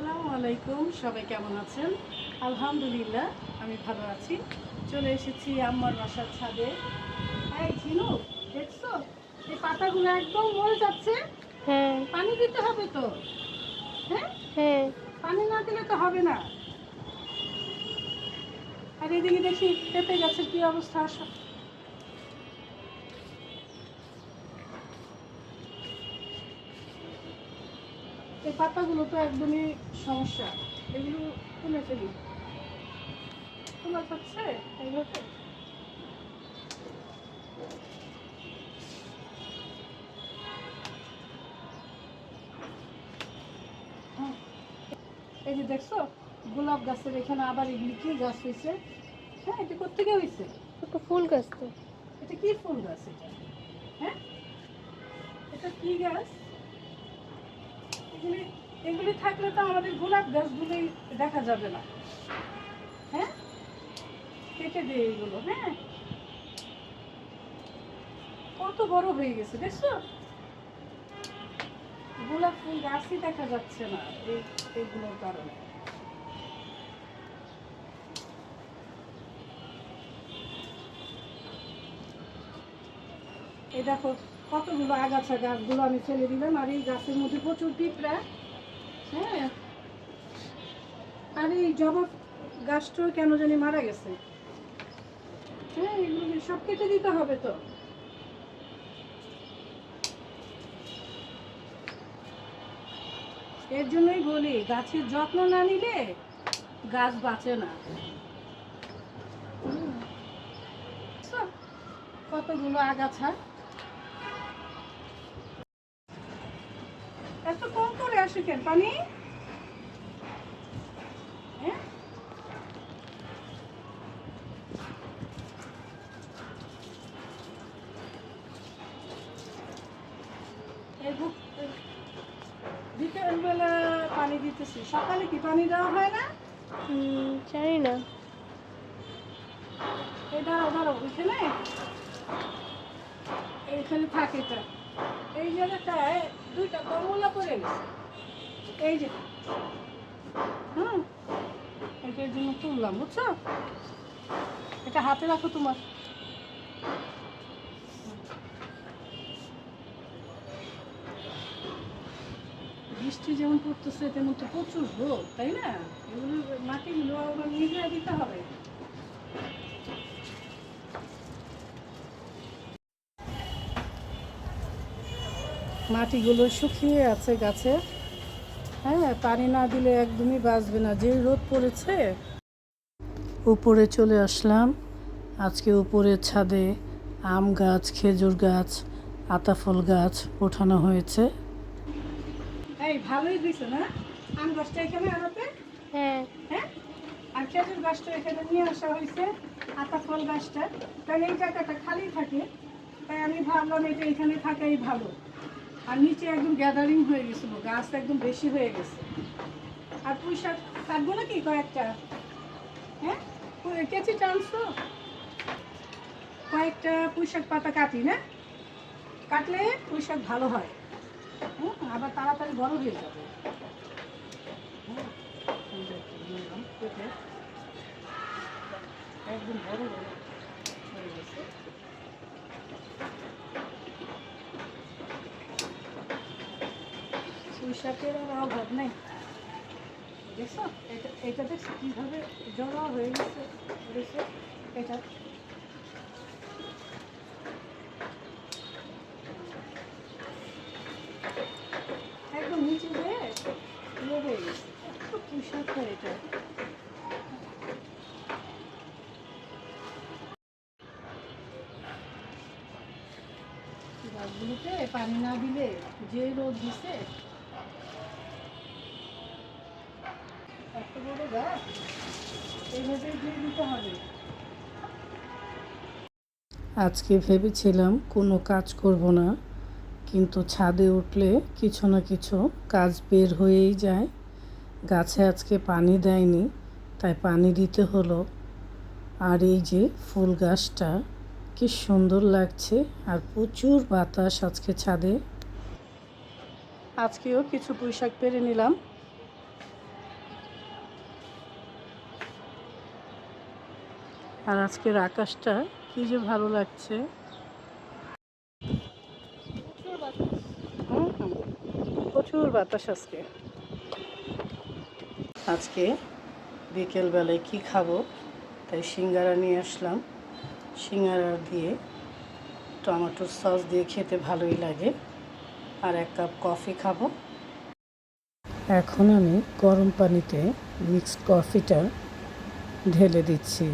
আসসালামু আলাইকুম, সবাই কেমন আছেন? আলহামদুলিল্লাহ, আমি ভালো আছি। চলে এসেছি আম্মার বাসার ছাদে। এই ঝিনু, দেখছো এই পাতাগুলো একদম মরে যাচ্ছে। হ্যাঁ, পানি দিতে হবে তো। হ্যাঁ, হ্যাঁ। পানি না দিলে তো হবে না। আর এদিকে দেখি পেঁপে গাছের কি অবস্থা। এই পাতাগুলো তো একদমই সমস্যা, এগুলো তুলে ফেলি। তোলা যাচ্ছে এইভাবে? হ্যাঁ, এই যে দেখছো গোলাপ গাছের এখানে আবার এগুলি কি গাছ হয়েছে? হ্যাঁ, এটা কোথেকে হয়েছে? একটা ফুল গাছ তো। এটা কি ফুল গাছ এটা? হ্যাঁ, এটা কি গাছ? এগুলি এগুলি থাকলে তো আমাদের গোলাপ গাছগুলি দেখা যাবে না। হ্যাঁ, কেটে দিয়ে এগুলো। হ্যাঁ, কত বড় হয়ে গেছে দেখছো? গোলাপ ফুল গাছই দেখা যাচ্ছে না এইগুলোর কারণে। এই দেখো কতগুলো আগাছা গাছগুলো আমি ফেলে দিলাম, আর এই গাছের মধ্যে প্রচুর পিঁপড়া। হ্যাঁ, আর এই জবা গাছটাও কেন জানি মারা গেছে। হ্যাঁ, এগুলো সব কেটে দিতে হবে তো। এর জন্যই বলি গাছের যত্ন না নিলে গাছ বাঁচে না। বুঝছো? কতগুলো আগাছা। এত কম করে আসে কেন পানি? হ্যাঁ, বিকেলবেলা পানি দিতেছি, সকালে কি পানি দেওয়া হয় না? জানি না। এই দাঁড়াও দাঁড়াও, ওইখানে এইখানে থাকে এটা। এই জায়গাটায় দুইটা কমলা পড়ে গেছে। এই যে, হুম, এটার জন্য তুললাম, বুঝছো? এটা হাতে রাখো তোমার। বৃষ্টি যেমন পড়তেছে তেমন তো প্রচুর রোদ, তাই না? এগুলো মাটিগুলো আবার নিগড়ে দিতে হবে। মাটিগুলো শুকিয়ে আছে গাছে। হ্যাঁ, পানি না দিলে একদমই বাঁচবে না, যে রোদ পড়েছে। উপরে চলে আসলাম। আজকে উপরের ছাদে আম গাছ, খেজুর গাছ, আতাফল গাছ ওঠানো হয়েছে। এই ভালোই দিছে না আম গাছটা এখানে আনাতে? হ্যাঁ। হ্যাঁ, আর খেজুর গাছটা এখানে নিয়ে আসা হয়েছে, আতাফল গাছটা। কারণ এই জায়গাটা খালি থাকে, তাই আমি ভাবলাম এটা এখানে থাকাই ভালো। আর নিচে একদম গ্যাদারিং হয়ে গেছিলো, গাছ একদম বেশি হয়ে গেছে। আর পুঁই শাক কাটবো নাকি কয়েকটা? হ্যাঁ, কেচি টানছো? কয়েকটা পুঁই শাক পাতা কাটি না? কাটলে পুঁই শাক ভালো হয়। হুম, আবার তাড়াতাড়ি বড় হয়ে যাবে। হুম, এই যে নিলাম কেটে, একদম বড় বড় হয়ে গেছে। পুঁই শাকের আর অভাব নেই। দেখছো এটা, এটা দেখছো কীভাবে জড়া হয়ে গেছে দেখছো এটা? একদম নিচে হয়ে ইয়ে হয়ে গেছে। এত পুঁই শাক হয় এটা। গাছগুলোতে পানি না দিলে, যে রোদ দিছে, এত বড় গাছ এইভাবে দিয়ে দিতে হবে। আজকে ভেবেছিলাম কোনো কাজ করব না, কিন্তু ছাদে উঠলে কিছু না কিছু কাজ বের হয়েই যায়। গাছে আজকে পানি দেয়নি, তাই পানি দিতে হলো। আর এই যে ফুল গাছটা কি সুন্দর লাগছে, আর প্রচুর বাতাস আজকে ছাদে। আজকেও কিছু পুঁই শাক পেরে নিলাম। আর আজকের আকাশটা কি যে ভালো লাগছে। হুম হুম, প্রচুর বাতাস আজকে। আজকে বিকেলবেলায় কি খাবো, তাই সিঙ্গারা নিয়ে আসলাম। সিঙ্গারা দিয়ে টমেটোর সস দিয়ে খেতে ভালোই লাগে। আর 1 কাপ কফি খাবো। এখন আমি গরম পানিতে মিক্সড কফিটা ঢেলে দিচ্ছি।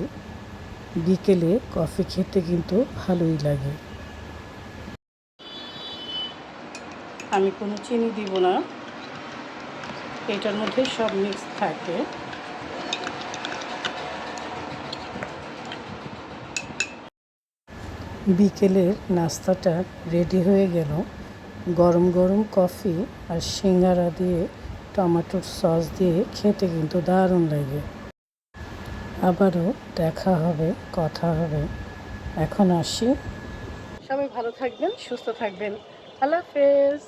বিকেলে কফি খেতে কিন্তু ভালোই লাগে। আমি কোনো চিনি দিব না, এটার মধ্যে সব মিক্স থাকে। বিকেলের নাস্তাটা রেডি হয়ে গেল। গরম গরম কফি আর সিঙ্গারা দিয়ে টমেটোর সস দিয়ে খেতে কিন্তু দারুণ লাগে। আবারও দেখা হবে, কথা হবে। এখন আসি। সবাই ভালো থাকবেন, সুস্থ থাকবেন। আল্লাহ হাফেজ।